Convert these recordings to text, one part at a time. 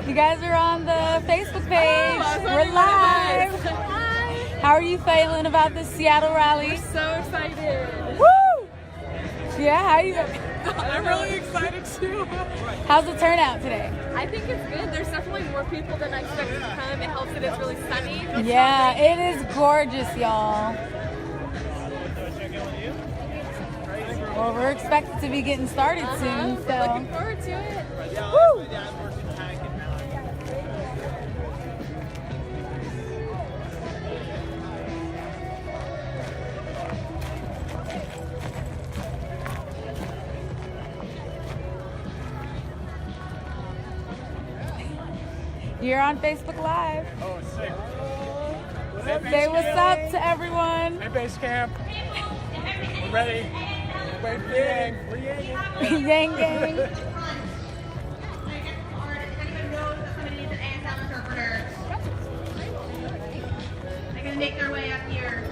You guys are on the Facebook page. We're live. Hi. How are you feeling about this Seattle rally? We're so excited. Woo! Yeah, how you? I'm really excited too. How's the turnout today? I think it's good. There's definitely more people than I expected to come. It helps that it's really sunny. It's Yeah, not raining. it is gorgeous, y'all. Well, we're expected to be getting started soon, so. Looking forward to it. Woo! You're on Facebook Live. Oh, sick. Say what's up to everyone. Hey, base camp. We're ready. We're yang. We're yang. Yang gang. They're gonna make their way up here.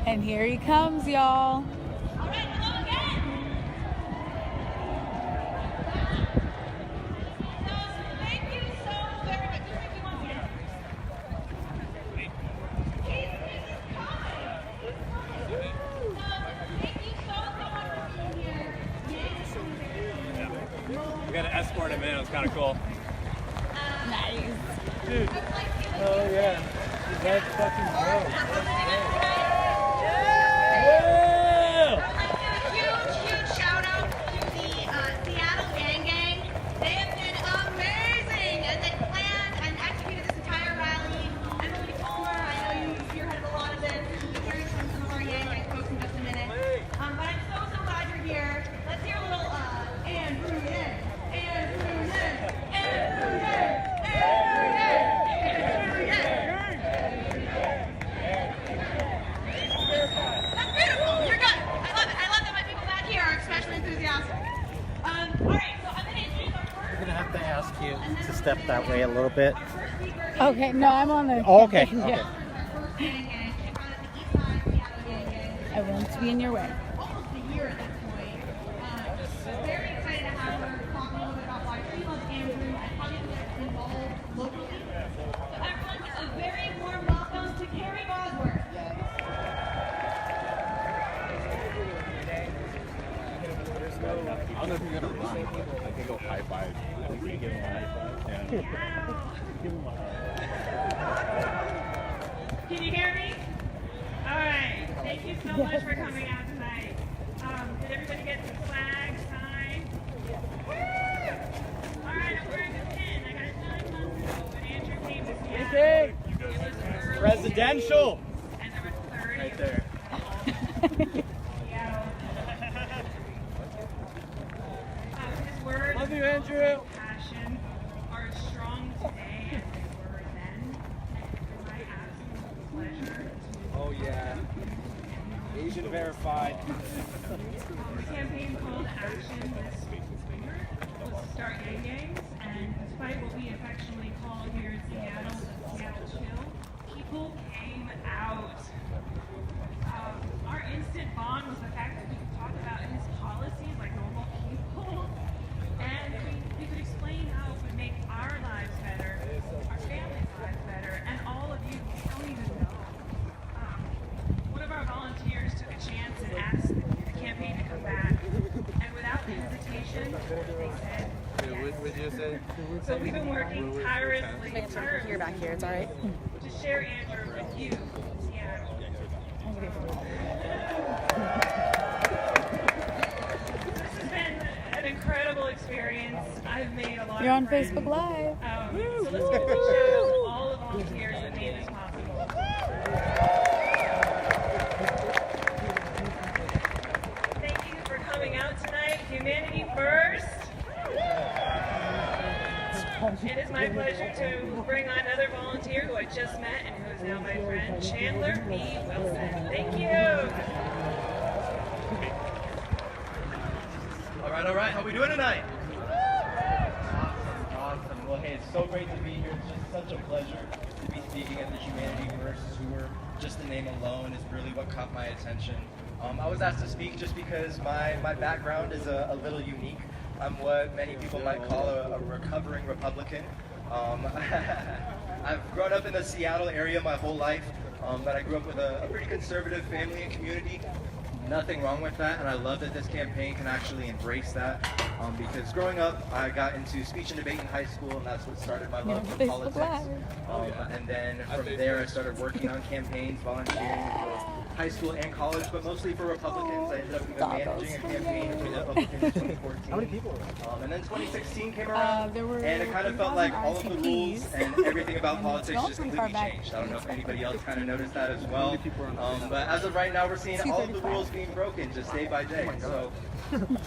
And here he comes, y'all. All right, hello again. So, thank you so very much. Just make you one here. This is coming. So, thank you so much for being here. We got to escort him in. It was kind of cool. Nice. Dude. Oh, yeah. That's fucking dope. Huge shout out to the Seattle Yanggang. They have been amazing as they planned and executed this entire rally. Emily Palmer, I know you spearheaded a lot of this. We'll hear from some of our Yanggang folks in just a minute. But I'm so glad you're here. Let's hear a little Andrew Yang, Andrew Yang, Andrew Yang, Andrew Yang, Andrew Yang. That's beautiful. You're good. I love it. I love that my people back here are especially enthusiastic. All right, so I'm going to introduce our first. I'm gonna have to ask you to step that way a little bit. Our first speaker is Okay, no, I'm on the. Oh, okay. Yeah. Okay. our first Yanggang. They found it the East Side Seattle Yanggang. I won't be in your way. Almost a year at this point. Very excited to have her talk a little bit about why she loves Andrew and how she gets involved locally. So everyone, a very warm welcome to Carrie Bosworth. I don't know if you're going to run. I can go high five. I think we give him a high five. Yeah. Can you hear me? All right. Thank you so much for coming out tonight. Did everybody get the flag signed? All right, I'm wearing a pin. I got it 9 months ago when Andrew came to Seattle. It was early Presidential. and there were 30 Right of there. Seattle. His words Love you, Andrew. of passion are as strong today as they were then. It's my absolute pleasure to Oh, yeah. Asian verified. The campaign call to action this winter was to start Yanggangs, and despite what we affectionately call here in Seattle the Seattle Chill, people came out. Our instant bond was the fact that we could talk about his policies like normal people, and we could explain how it would make our lives better, our families' lives better, and all of you don't even know. One of our volunteers took a chance and asked the campaign to come back, and without hesitation, they said yes. Would you say? So we've been working tirelessly to share Andrew with you, Seattle. This has been an incredible experience. I've made a lot You're on of friends. Facebook Live. So let's give a shout out to all the volunteers that made this possible. Thank you for coming out tonight. Humanity first. It is my pleasure to bring on another volunteer who I just met and who is now my friend, Chandler B. Wilson. Thank you. All right. How we doing tonight? Awesome. Well, hey, it's so great to be here. It's just such a pleasure to be speaking at the Humanity First tour. Just the name alone is really what caught my attention. I was asked to speak just because my background is a little unique. I'm what many people might call a recovering Republican. I've grown up in the Seattle area my whole life, but I grew up with a pretty conservative family and community. Nothing wrong with that, and I love that this campaign can actually embrace that, because growing up, I got into speech and debate in high school, and that's what started my love for politics. And then from there, I started working on campaigns, volunteering for high school and college, but mostly for Republicans. I ended up even managing a campaign for Republicans in 2014. How many people? And then 2016 came around, and it kind of felt like all of the rules and everything about politics just completely changed. I don't know if anybody else kind of noticed that as well. But as of right now, we're seeing all of the rules being broken just day by day. So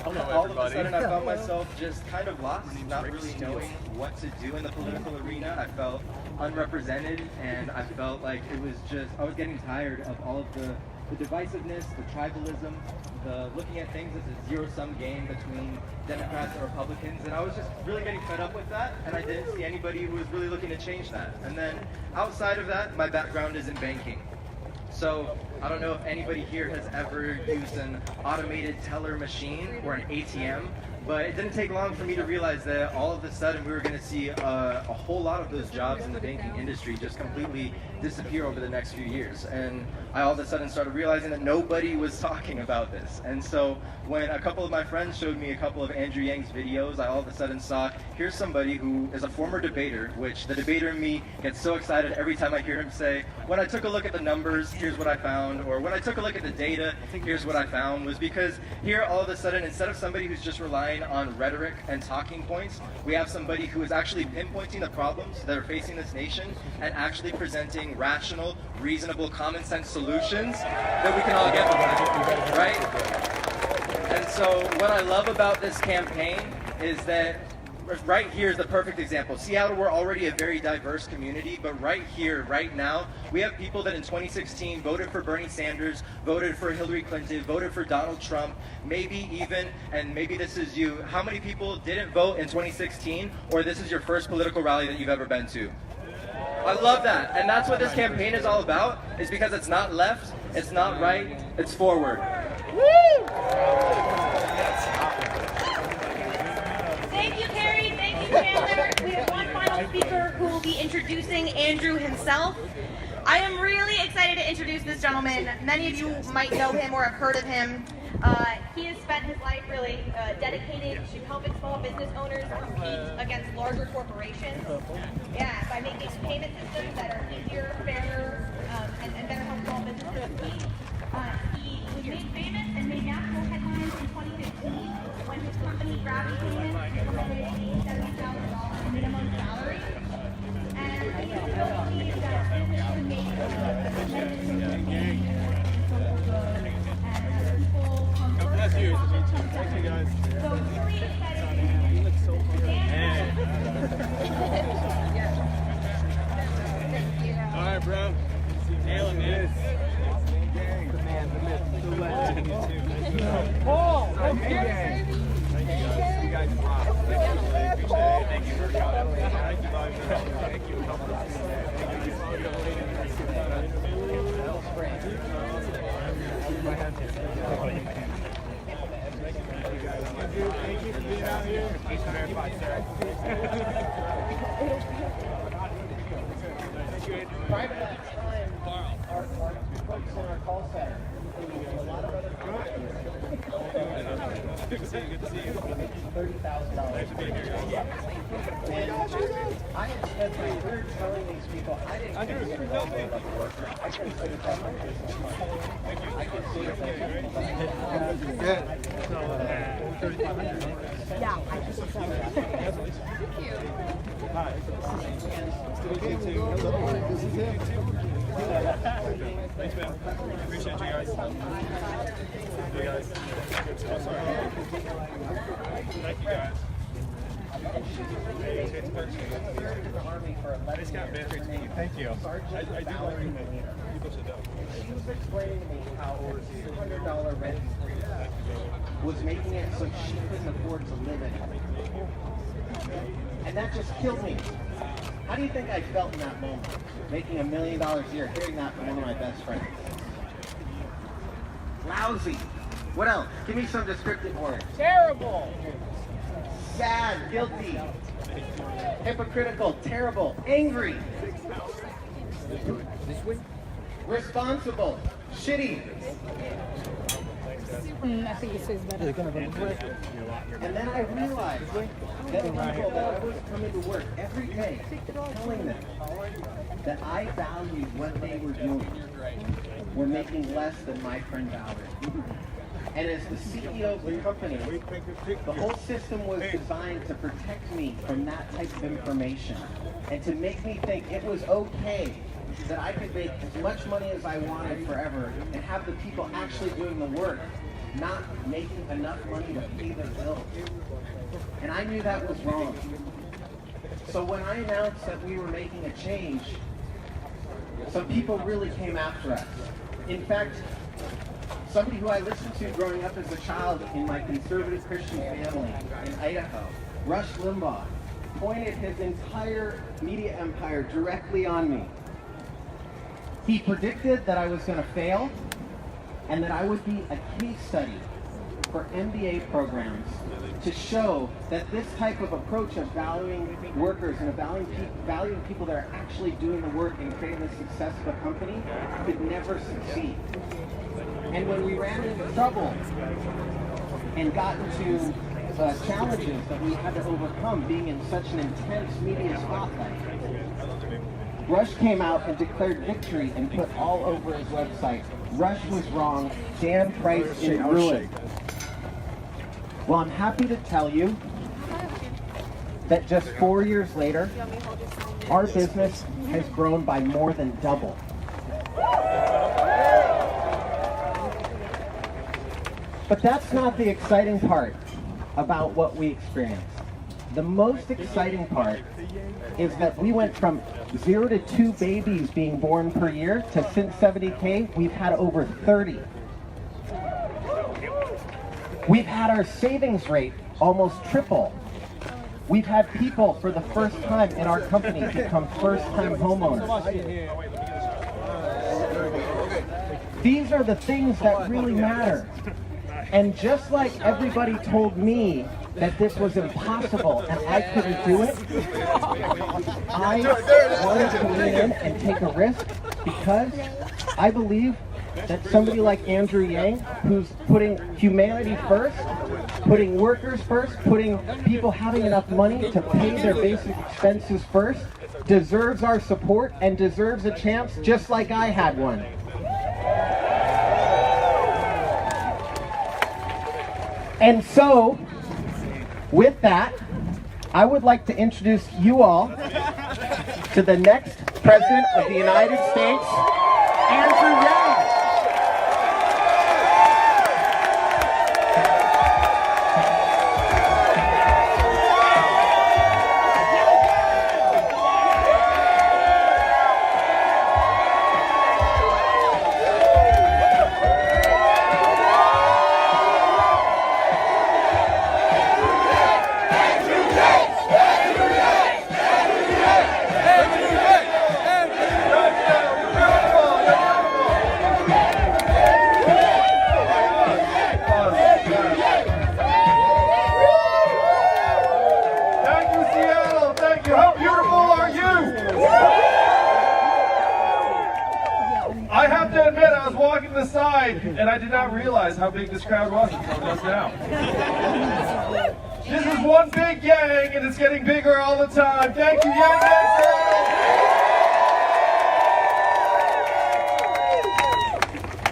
all of a sudden, I found myself just kind of lost, not really knowing what to do in the political arena. I felt unrepresented, and I felt like it was just, I was getting tired of all of the divisiveness, the tribalism, the looking at things as a zero-sum game between Democrats and Republicans, and I was just really getting fed up with that, and I didn't see anybody who was really looking to change that. And then outside of that, my background is in banking. So I don't know if anybody here has ever used an automated teller machine or an ATM, but it didn't take long for me to realize that all of a sudden we were going to see a whole lot of those jobs in the banking industry just completely disappear over the next few years. And I all of a sudden started realizing that nobody was talking about this. And so when a couple of my friends showed me a couple of Andrew Yang's videos, I all of a sudden saw, here's somebody who is a former debater, which the debater in me gets so excited every time I hear him say, when I took a look at the numbers, here's what I found, or when I took a look at the data, here's what I found, was because here all of a sudden, instead of somebody who's just relying on rhetoric and talking points, we have somebody who is actually pinpointing the problems that are facing this nation and actually presenting rational, reasonable, common sense solutions that we can all get behind, right? And so what I love about this campaign is that right here is the perfect example. Seattle, we're already a very diverse community, but right here, right now, we have people that in 2016 voted for Bernie Sanders, voted for Hillary Clinton, voted for Donald Trump, maybe even, and maybe this is you, how many people didn't vote in 2016, or this is your first political rally that you've ever been to? I love that, and that's what this campaign is all about, is because it's not left, it's not right, it's forward. Woo! Thank you, Carrie. Thank you, Chandler. We have one final speaker who will be introducing Andrew himself. I am really excited to introduce this gentleman. Many of you might know him or have heard of him. He has spent his life really dedicated to helping small business owners compete against larger corporations. Yeah, by making payment systems that are easier, fairer, and better help small businesses compete. He was made famous and made national headlines in 2015 when his company Gravity Payments implemented a $70,000 minimum salary. And he still believes that business should make a tremendous impact social good and that people come first. That's you. Thank you, guys. So really excited. You look so good. All right, bro. Nailing it. The man, the myth, the legend. Paul, thank you, guys. You guys rock. Really appreciate it. Thank you for coming. Thank you, Bobby. Thank you. Thank you for being out here. Thanks for verifying, sir. Private at the time, our folks in our call center, a lot of other Good to see you. Good to see you. $30,000. Thanks for being here, guys. And I had spent my career telling these people I didn't consider them a worker. I considered them my business partner. I considered them Good. yeah, I just Thank you. Hi. Nice to meet you too. This is him. Thanks, man. Appreciate you guys. Hey, guys. Oh, sorry. Thank you, guys. And she served in the Army for 11 years. Thank you. Sergeant Valerie Molina. She was explaining to me how a $200 rent increase was making it so she couldn't afford to live anymore. And that just killed me. How do you think I felt in that moment? Making $1 million a year, hearing that from one of my best friends. Lousy. What else? Give me some descriptive words. Terrible. Sad, guilty, hypocritical, terrible, angry, responsible, shitty. I think it says better. And then I realized that people that I was coming to work every day telling them that I valued what they were doing were making less than my friend Valerie. And as the CEO of the company, the whole system was designed to protect me from that type of information and to make me think it was okay that I could make as much money as I wanted forever and have the people actually doing the work not making enough money to pay their bills. And I knew that was wrong. So when I announced that we were making a change, some people really came after us. In fact, somebody who I listened to growing up as a child in my conservative Christian family in Idaho, Rush Limbaugh, pointed his entire media empire directly on me. He predicted that I was going to fail and that I would be a case study for MBA programs to show that this type of approach of valuing workers and valuing people that are actually doing the work and creating the success of a company could never succeed. And when we ran into trouble and got into challenges that we had to overcome being in such an intense media spotlight, Rush came out and declared victory and put all over his website, Rush was wrong, Dan Price is ruined. Well, I'm happy to tell you that just 4 years later, our business has grown by more than double. But that's not the exciting part about what we experienced. The most exciting part is that we went from 0 to 2 babies being born per year to since 70K, we've had over 30. We've had our savings rate almost triple. We've had people for the first time in our company become first-time homeowners. These are the things that really matter. And just like everybody told me that this was impossible and I couldn't do it, I wanted to lean in and take a risk because I believe that somebody like Andrew Yang, who's putting humanity first, putting workers first, putting people having enough money to pay their basic expenses first, deserves our support and deserves a chance just like I had one. And so, with that, I would like to introduce you all to the next President of the United States, Andrew Yang. I have to admit, I was walking to the side, and I did not realize how big this crowd was until just now. This is one big gang, and it's getting bigger all the time. Thank you, yanggang.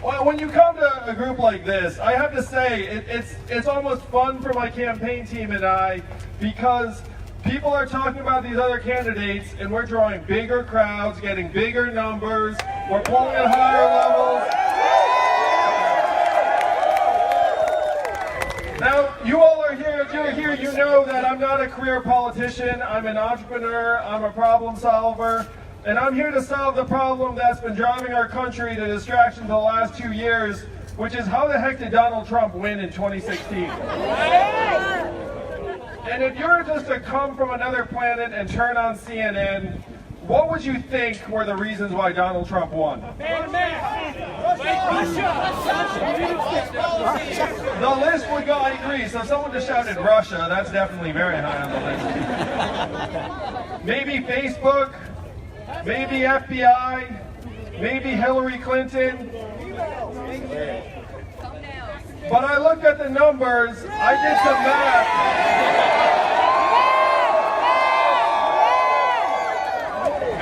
Well, when you come to a group like this, I have to say, it's almost fun for my campaign team and I, because people are talking about these other candidates, and we're drawing bigger crowds, getting bigger numbers, we're polling at higher levels. Now, you all are here if you're here, you know that I'm not a career politician. I'm an entrepreneur. I'm a problem solver. And I'm here to solve the problem that's been driving our country to distraction the last 2 years, which is how the heck did Donald Trump win in 2016? And if you were just to come from another planet and turn on CNN, what would you think were the reasons why Donald Trump won? The list would go, I agree. So if someone just shouted Russia, that's definitely very high on the list. Maybe Facebook, maybe FBI, maybe Hillary Clinton. But I looked at the numbers, I did some math.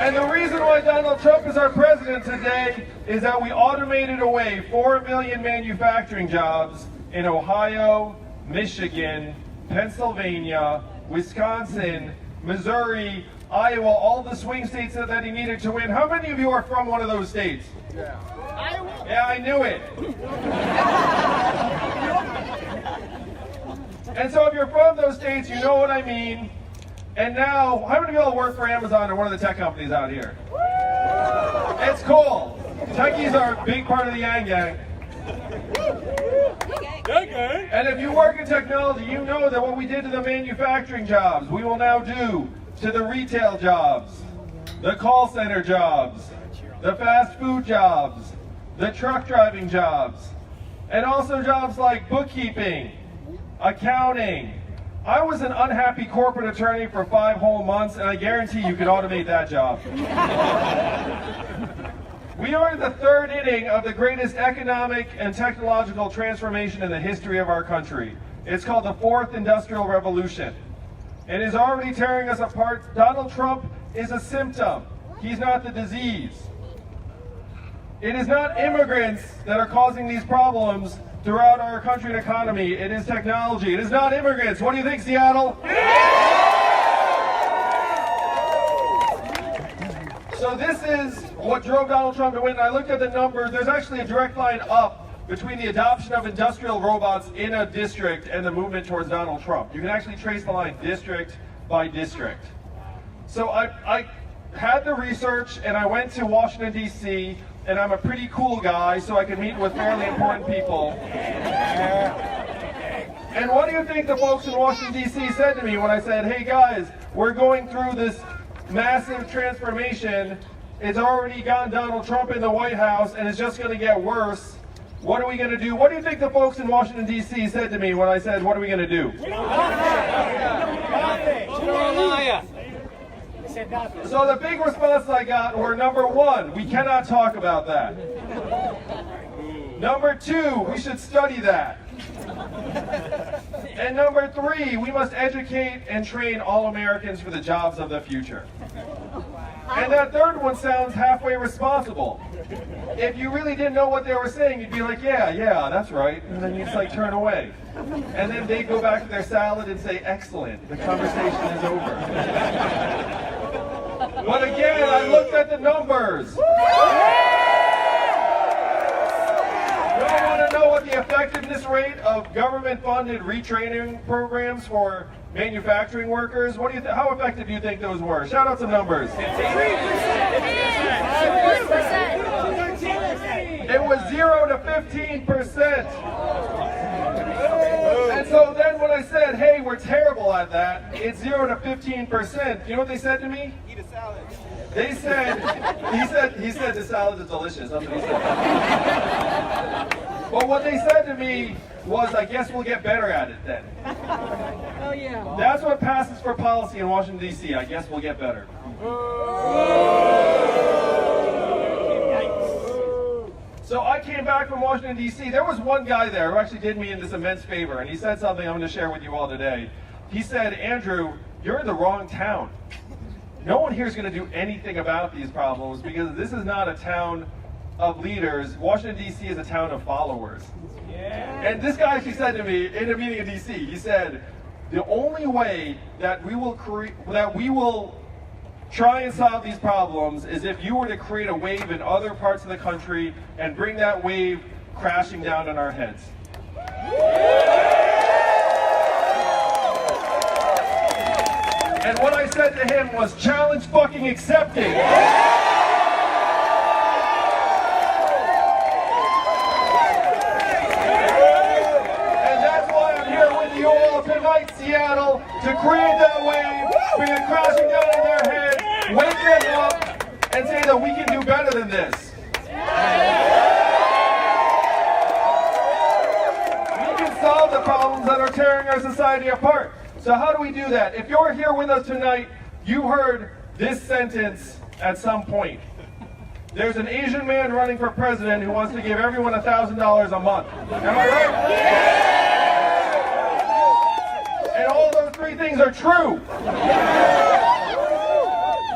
And the reason why Donald Trump is our president today is that we automated away 4 million manufacturing jobs in Ohio, Michigan, Pennsylvania, Wisconsin, Missouri, Iowa, all the swing states that he needed to win. How many of you are from one of those states? Yeah. Iowa. Yeah, I knew it. And so if you're from those states, you know what I mean. And now, how many of y'all work for Amazon or one of the tech companies out here? It's cool. Techies are a big part of the yanggang. And if you work in technology, you know that what we did to the manufacturing jobs, we will now do to the retail jobs, the call center jobs, the fast food jobs, the truck driving jobs, and also jobs like bookkeeping, accounting. I was an unhappy corporate attorney for 5 whole months, and I guarantee you could automate that job. We are in the 3rd inning of the greatest economic and technological transformation in the history of our country. It's called the 4th Industrial Revolution. It is already tearing us apart. Donald Trump is a symptom. He's not the disease. It is not immigrants that are causing these problems throughout our country and economy. It is technology. It is not immigrants. What do you think, Seattle? So this is what drove Donald Trump to win. I looked at the numbers. There's actually a direct line up between the adoption of industrial robots in a district and the movement towards Donald Trump. You can actually trace the line district by district. So I had the research, and I went to Washington, D.C., and I'm a pretty cool guy, so I can meet with fairly important people. And what do you think the folks in Washington, D.C. said to me when I said, hey guys, we're going through this massive transformation. It's already gotten Donald Trump in the White House, and it's just going to get worse. What are we going to do? What do you think the folks in Washington, D.C. said to me when I said, what are we going to do? So the big response I got were, number 1, we cannot talk about that. Number 2, we should study that. And number 3, we must educate and train all Americans for the jobs of the future. And that third one sounds halfway responsible. If you really didn't know what they were saying, you'd be like, yeah, that's right. And then you'd just like turn away. And then they'd go back to their salad and say, excellent, the conversation is over. But again, I looked at the numbers. You want to know what the effectiveness rate of government-funded retraining programs for manufacturing workers? What do you how effective do you think those were? Shout out some numbers. 4%. It was 0 to 15%. And so then when I said, hey, we're terrible at that, it's 0 to 15%. You know what they said to me? Eat a salad. They said, he said the salad is delicious. That's what he said. But what they said to me was, I guess we'll get better at it then. Oh yeah. That's what passes for policy in Washington, D.C. I guess we'll get better. So I came back from Washington, D.C. There was one guy there who actually did me this immense favor, and he said something I'm going to share with you all today. He said, Andrew, you're in the wrong town. No one here is going to do anything about these problems because this is not a town of leaders. Washington, D.C. is a town of followers. Yeah. And this guy actually said to me in a meeting in D.C., he said, the only way that we will try and solve these problems is if you were to create a wave in other parts of the country and bring that wave crashing down on our heads. And what I said to him was, challenge fucking accepted. And that's why I'm here with you all tonight, Seattle, to create that wave, bring it crashing down on their head, wake them up, and say that we can do better than this. We can solve the problems that are tearing our society apart. So how do we do that? If you're here with us tonight, you heard this sentence at some point. There's an Asian man running for president who wants to give everyone $1,000 a month. Am I right? And all those three things are true.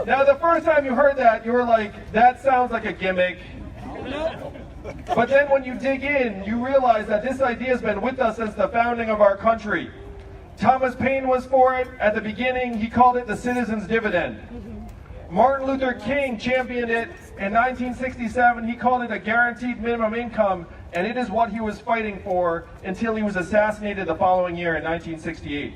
Now, the first time you heard that, you were like, that sounds like a gimmick. But then when you dig in, you realize that this idea has been with us since the founding of our country. Thomas Paine was for it. At the beginning, he called it the citizen's dividend. Martin Luther King championed it. In 1967, he called it a guaranteed minimum income, and it is what he was fighting for until he was assassinated the following year in 1968.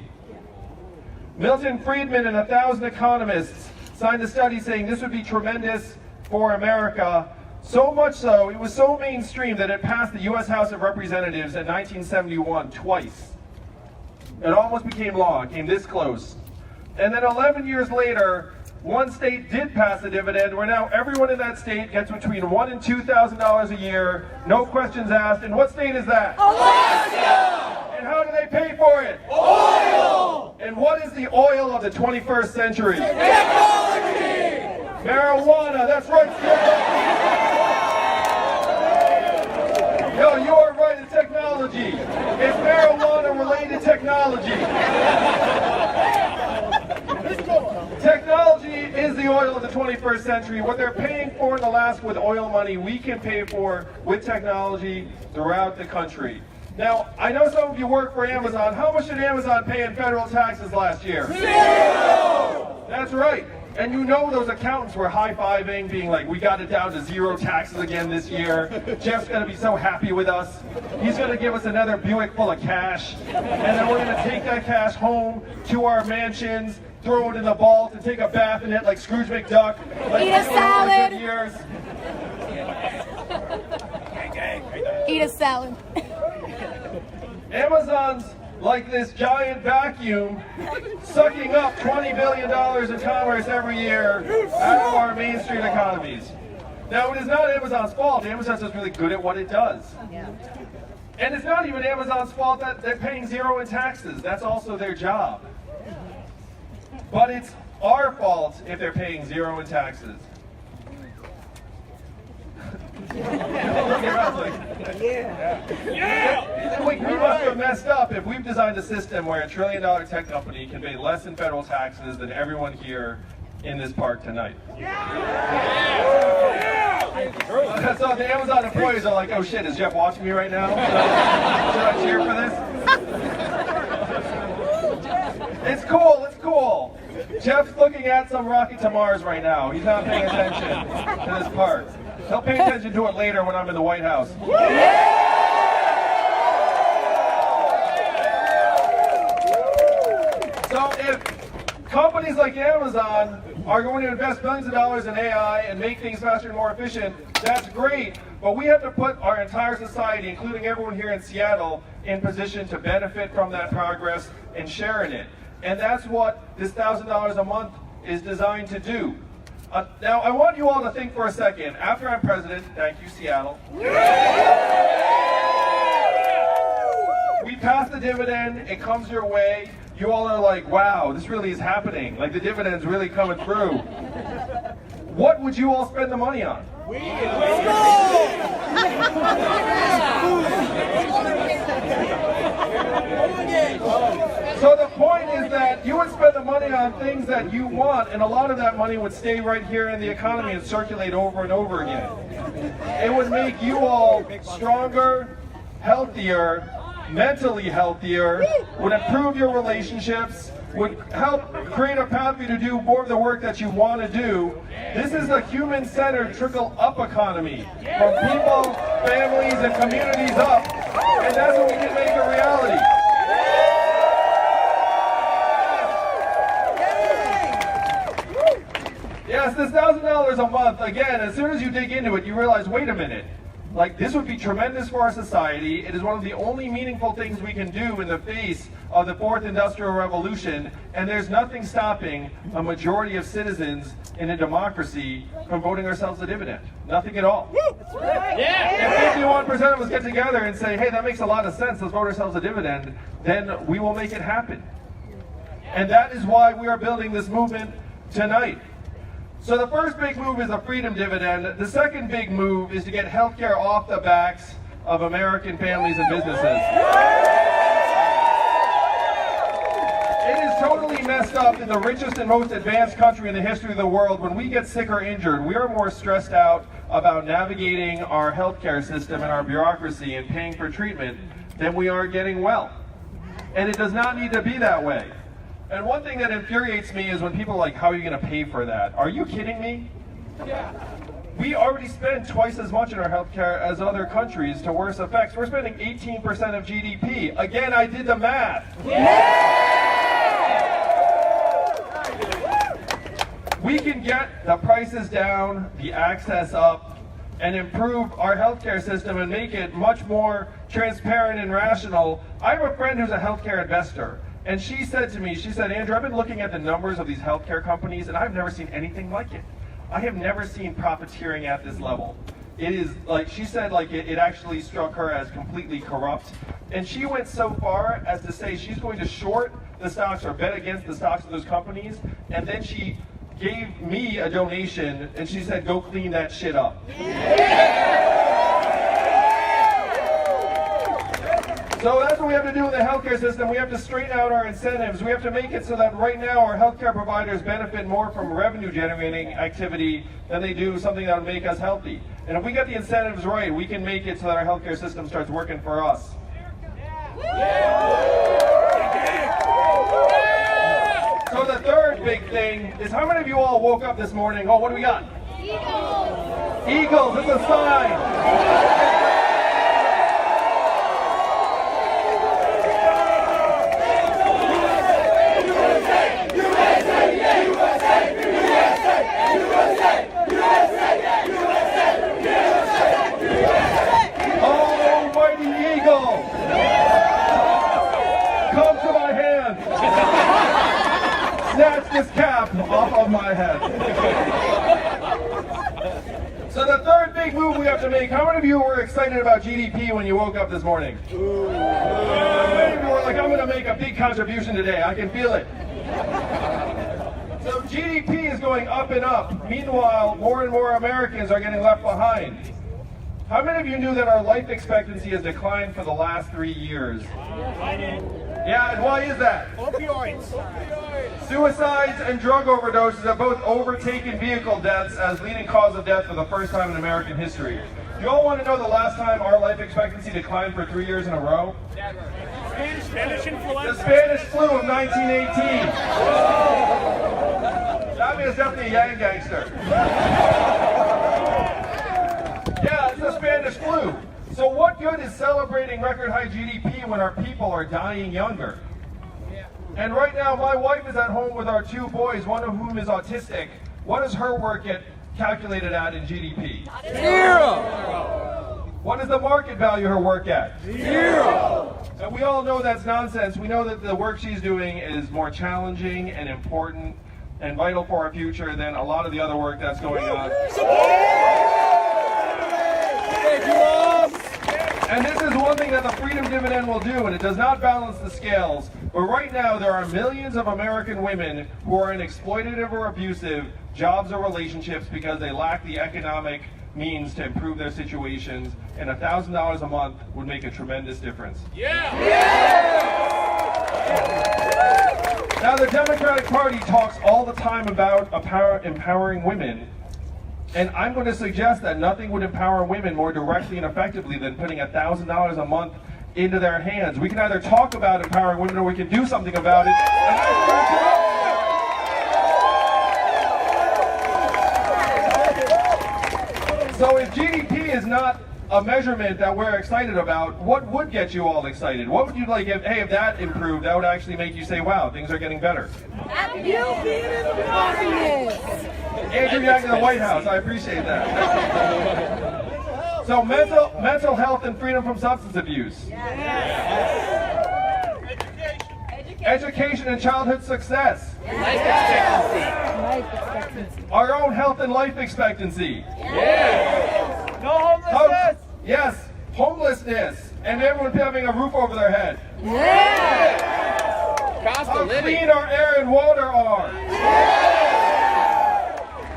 Milton Friedman and 1,000 economists signed a study saying this would be tremendous for America. So much so, it was so mainstream that it passed the U.S. House of Representatives in 1971 twice. It almost became law, it came this close. And then 11 years later, one state did pass a dividend where now everyone in that state gets between $1,000 and $2,000 a year, no questions asked. And what state is that? Alaska! And how do they pay for it? Oil! And what is the oil of the 21st century? Technology! Marijuana, that's right. Yo, you are right, it's technology. It's marijuana-related technology. Technology is the oil of the 21st century. What they're paying for in Alaska with oil money, we can pay for with technology throughout the country. Now, I know some of you work for Amazon. How much did Amazon pay in federal taxes last year? Zero! That's right. And you know those accountants were high-fiving, being like, we got it down to zero taxes again this year. Jeff's going to be so happy with us. He's going to give us another Buick full of cash. And then we're going to take that cash home to our mansions, throw it in the vault, and take a bath in it like Scrooge McDuck. Like eat a salad. Years. Eat a salad. Amazon's like this giant vacuum sucking up $20 billion in commerce every year out of our Main Street economies. Now, it is not Amazon's fault. Amazon's just really good at what it does. And it's not even Amazon's fault that they're paying zero in taxes. That's also their job. But it's our fault if they're paying zero in taxes. We must have messed up if we've designed a system where $1 trillion tech company can pay less in federal taxes than everyone here in this park tonight. So the Amazon employees are like, oh shit, is Jeff watching me right now? Should I cheer for this? It's cool, it's cool. Jeff's looking at some rocket to Mars right now. He's not paying attention to this park. He'll pay attention to it later when I'm in the White House. So if companies like Amazon are going to invest billions of dollars in AI and make things faster and more efficient, that's great. But we have to put our entire society, including everyone here in Seattle, in position to benefit from that progress and share in it. And that's what this $1,000 a month is designed to do. Now, I want you all to think for a second. After I'm president, thank you, Seattle. We pass the dividend, it comes your way. You all are like, wow, this really is happening. Like, the dividend's really coming through. What would you all spend the money on? So the point is that you would spend the money on things that you want, and a lot of that money would stay right here in the economy and circulate over and over again. It would make you all stronger, healthier, mentally healthier, would improve your relationships, would help create a path for you to do more of the work that you want to do. This is a human-centered trickle-up economy, from people, families, and communities up, and that's what we can make a reality. Yes, this $1,000 a month, again, as soon as you dig into it, you realize, wait a minute. Like, this would be tremendous for our society. It is one of the only meaningful things we can do in the face of the fourth industrial revolution, and there's nothing stopping a majority of citizens in a democracy from voting ourselves a dividend. Nothing at all. If 51% of us get together and say, hey, that makes a lot of sense, let's vote ourselves a dividend, then we will make it happen. And that is why we are building this movement tonight. So the first big move is a freedom dividend. The second big move is to get healthcare off the backs of American families and businesses. It is totally messed up in the richest and most advanced country in the history of the world. When we get sick or injured, we are more stressed out about navigating our healthcare system and our bureaucracy and paying for treatment than we are getting well. And it does not need to be that way. And one thing that infuriates me is when people are like, how are you going to pay for that? Are you kidding me? Yeah. We already spend twice as much in our healthcare as other countries to worse effects. We're spending 18% of GDP. Again, I did the math. Yeah! We can get the prices down, the access up, and improve our healthcare system and make it much more transparent and rational. I have a friend who's a healthcare investor. And she said to me, she said, Andrew, I've been looking at the numbers of these healthcare companies and I've never seen anything like it. I have never seen profiteering at this level. It is like, she said, like it actually struck her as completely corrupt. And she went so far as to say she's going to short the stocks or bet against the stocks of those companies. And then she gave me a donation and she said, go clean that shit up. So that's what we have to do in the healthcare system. We have to straighten out our incentives. We have to make it so that right now our healthcare providers benefit more from revenue generating activity than they do something that would make us healthy. And if we get the incentives right, we can make it so that our healthcare system starts working for us. So the third big thing is, how many of you all woke up this morning? Oh, what do we got? Eagles. Eagles, it's a sign. Snatch this cap off of my head. So the third big move we have to make, how many of you were excited about GDP when you woke up this morning? How many of you were like, I'm going to make a big contribution today, I can feel it. So GDP is going up and up. Meanwhile, more and more Americans are getting left behind. How many of you knew that our life expectancy has declined for the last 3 years? I did. Yeah, and why is that? Opioids. Suicides and drug overdoses have both overtaken vehicle deaths as leading cause of death for the first time in American history. Do you all want to know the last time our life expectancy declined for 3 years in a row? Spanish influenza. The Spanish flu of 1918. That means definitely a gangster. Yeah, it's the Spanish flu. So what good is celebrating record high GDP when our people are dying younger? And right now, my wife is at home with our 2 boys, one of whom is autistic. What does her work get calculated at in GDP? 0. What is the market value her work at? 0. And we all know that's nonsense. We know that the work she's doing is more challenging and important and vital for our future than a lot of the other work that's going on. And this is one thing that the freedom dividend will do, and it does not balance the scales. But right now, there are millions of American women who are in exploitative or abusive jobs or relationships because they lack the economic means to improve their situations, and $1,000 a month would make a tremendous difference. Now, the Democratic Party talks all the time about empowering women. And I'm going to suggest that nothing would empower women more directly and effectively than putting $1,000 a month into their hands. We can either talk about empowering women or we can do something about it. So if GDP is not a measurement that we're excited about, what would get you all excited? What would you like if, hey, if that improved, that would actually make you say, wow, things are getting better? You being in the audience. Andrew Yang in the White House, I appreciate that. So mental health and freedom from substance abuse. Education and childhood success. Life expectancy. Our own health and life expectancy. No homelessness. Yes, homelessness, and everyone having a roof over their head. Cost How of living. clean our air and water are.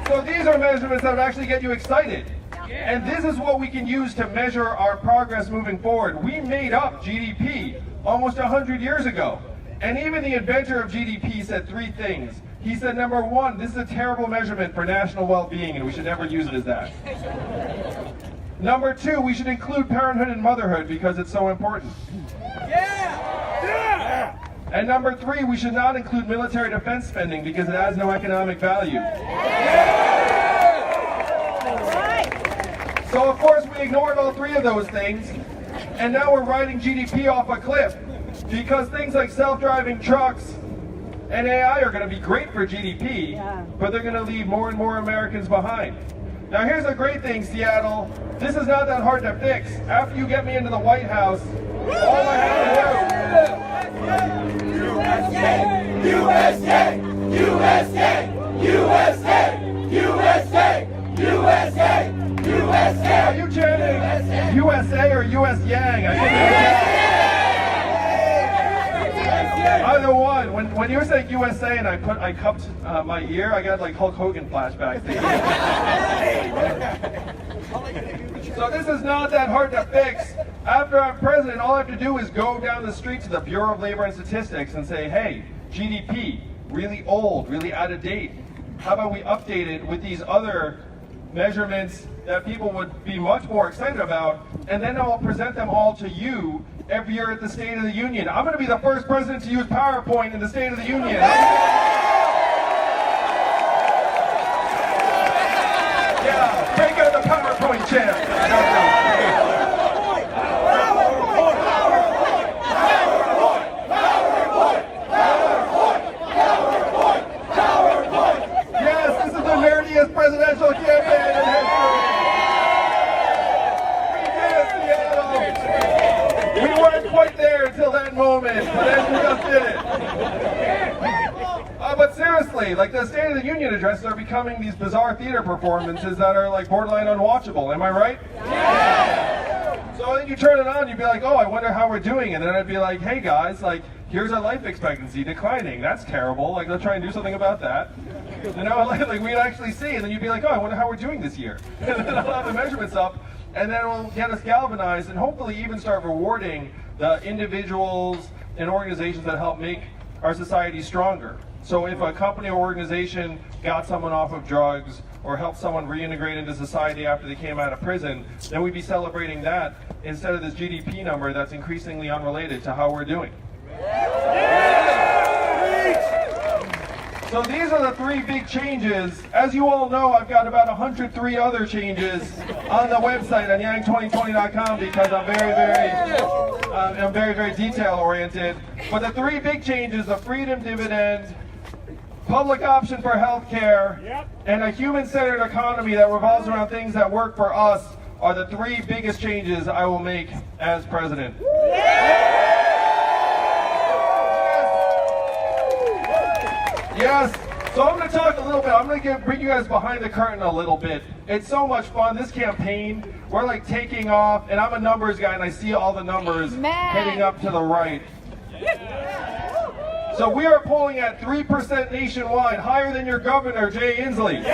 So these are measurements that would actually get you excited. And this is what we can use to measure our progress moving forward. We made up GDP almost 100 years ago. And even the inventor of GDP said 3 things. He said, number 1, this is a terrible measurement for national well-being and we should never use it as that. Number 2, we should include parenthood and motherhood because it's so important. And number 3, we should not include military defense spending because it has no economic value. So of course we ignored all 3 of those things, and now we're riding GDP off a cliff because things like self-driving trucks and AI are going to be great for GDP, but they're going to leave more and more Americans behind. Now here's the great thing, Seattle. This is not that hard to fix. After you get me into the White House, all I have to do... USA! USA! USA! USA! USA! USA! Are you chanting USA or US Yang? I think either one. When you were saying USA and I cupped my ear, I got like Hulk Hogan flashbacks. So this is not that hard to fix. After I'm president, all I have to do is go down the street to the Bureau of Labor and Statistics and say, hey, GDP, really old, really out of date. How about we update it with these other measurements that people would be much more excited about, and then I'll present them all to you every year at the State of the Union. I'm going to be the first president to use PowerPoint in the State of the Union. Yeah, break out the PowerPoint champ. Yes, this is the nerdiest presidential campaign in history. We weren't quite there until that moment, but then we just did it. But seriously, like the State of the Union addresses are becoming these bizarre theater performances that are like borderline unwatchable. Am I right? Yeah. So I think you turn it on, you'd be like, oh, I wonder how we're doing, and then I'd be like, hey guys, like here's our life expectancy declining. That's terrible. Like let's try and do something about that. You know, like we'd actually see, and then you'd be like, oh, I wonder how we're doing this year. And then I'll have the measurements up. And then it'll get us galvanized and hopefully even start rewarding the individuals and organizations that help make our society stronger. So if a company or organization got someone off of drugs or helped someone reintegrate into society after they came out of prison, then we'd be celebrating that instead of this GDP number that's increasingly unrelated to how we're doing. So these are the 3 big changes. As you all know, I've got about 103 other changes on the website on yang2020.com because I'm very detail oriented. But the 3 big changes, the freedom dividend, public option for health care, and a human-centered economy that revolves around things that work for us are the 3 biggest changes I will make as president. Yes, so I'm going to talk a little bit. I'm going to bring you guys behind the curtain a little bit. It's so much fun. This campaign, we're like taking off, and I'm a numbers guy, and I see all the numbers heading up to the right. So we are polling at 3% nationwide, higher than your governor, Jay Inslee.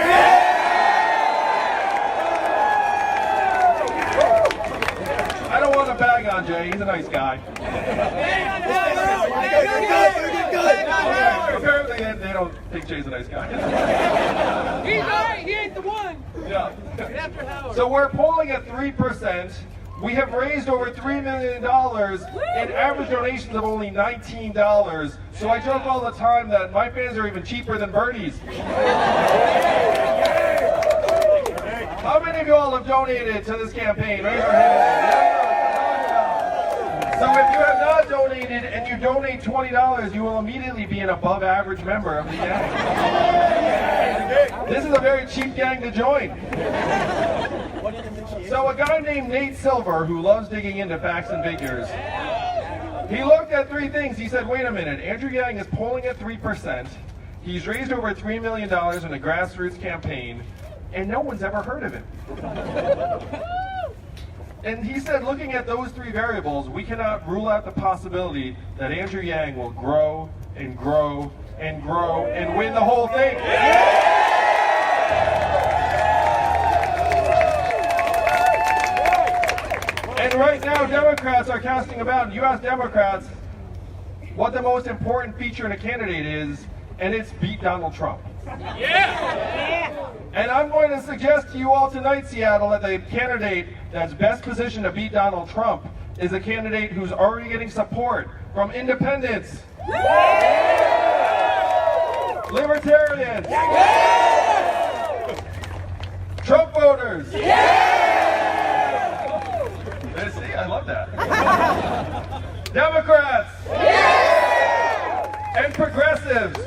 I don't want to bag on Jay. He's a nice guy. Apparently they don't think Jay's a nice guy. He's right. He ain't the one. Yeah. So we're polling at 3%. We have raised over $3 million in average donations of only $19. So I joke all the time that my fans are even cheaper than Bernie's. How many of of you all have donated to this campaign? Raise your hand. So if you have not donated and you donate $20, you will immediately be an above average member of the gang. This is a very cheap gang to join. So a guy named Nate Silver, who loves digging into facts and figures, he looked at three things. He said, wait a minute, Andrew Yang is polling at 3%. He's raised over $3 million in a grassroots campaign, and no one's ever heard of him. And he said, looking at those three variables, we cannot rule out the possibility that Andrew Yang will grow and grow and grow and win the whole thing. And right now, Democrats are casting about, and you ask Democrats what the most important feature in a candidate is, and it's beat Donald Trump. And I'm going to suggest to you all tonight, Seattle, that the candidate that's best positioned to beat Donald Trump is a candidate who's already getting support from independents, libertarians, Trump voters. See, I love that. Democrats and progressives.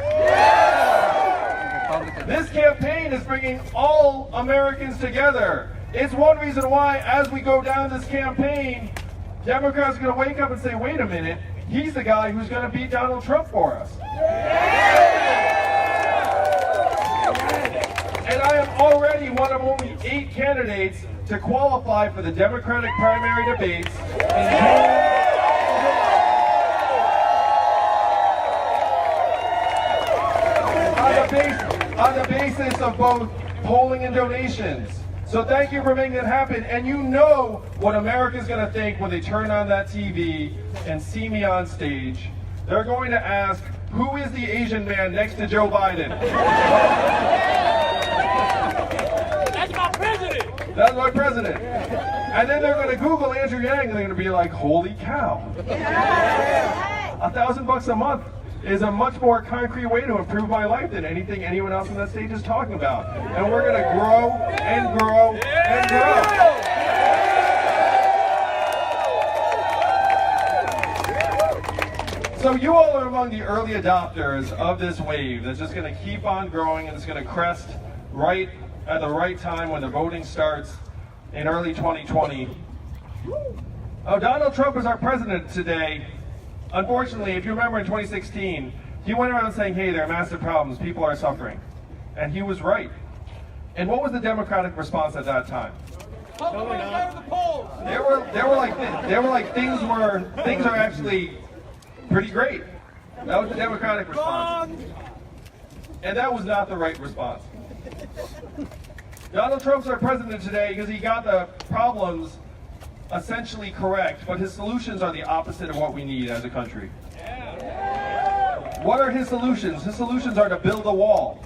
This campaign is bringing all Americans together. It's one reason why, as we go down this campaign, Democrats are going to wake up and say, wait a minute, he's the guy who's going to beat Donald Trump for us. And I am already one of only 8 candidates to qualify for the Democratic primary debates in June. On the basis of both polling and donations. So thank you for making it happen. And you know what America's going to think when they turn on that TV and see me on stage. They're going to ask, who is the Asian man next to Joe Biden? That's my president. That's my president. And then they're going to Google Andrew Yang and they're going to be like, holy cow. $1,000 a month is a much more concrete way to improve my life than anything anyone else on that stage is talking about. And we're going to grow and grow and grow. So you all are among the early adopters of this wave that's just going to keep on growing, and it's going to crest right at the right time when the voting starts in early 2020. Oh, Donald Trump is our president today. Unfortunately, if you remember in 2016, he went around saying, hey, there are massive problems, people are suffering. And he was right. And what was the Democratic response at that time? They were like things are actually pretty great. That was the Democratic response. And that was not the right response. Donald Trump's our president today because he got the problems essentially correct, but his solutions are the opposite of what we need as a country. What are his solutions? His solutions are to build a wall,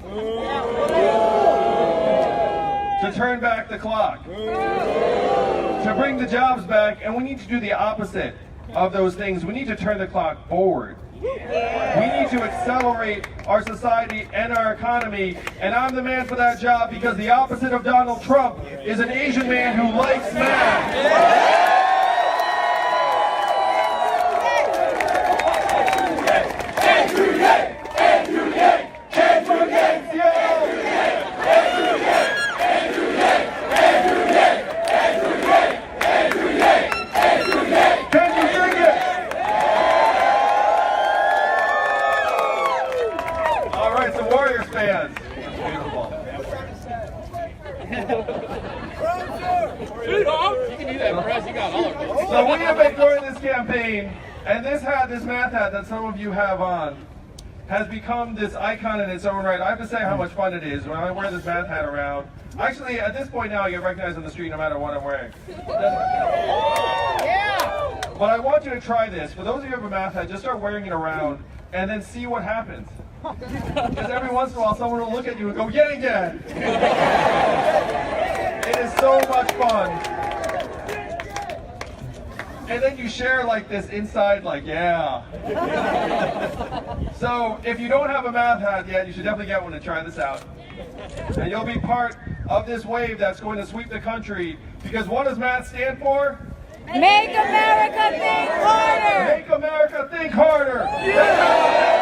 to turn back the clock, to bring the jobs back, and we need to do the opposite of those things. We need to turn the clock forward. We need to accelerate our society and our economy, and I'm the man for that job because the opposite of Donald Trump is an Asian man who likes math. So we have been during this campaign, and this math hat that some of you have on has become this icon in its own right. I have to say how much fun it is when I wear this math hat around. Actually, at this point now, I get recognized on the street no matter what I'm wearing. But I want you to try this. For those of you who have a math hat, just start wearing it around and then see what happens. Because every once in a while, someone will look at you and go, "Yang gang!" It is so much fun. And then you share like this inside, like, yeah. So if you don't have a math hat yet, you should definitely get one to try this out. And you'll be part of this wave that's going to sweep the country. Because what does Matt stand for? Make America think harder! Make America think harder! Yeah.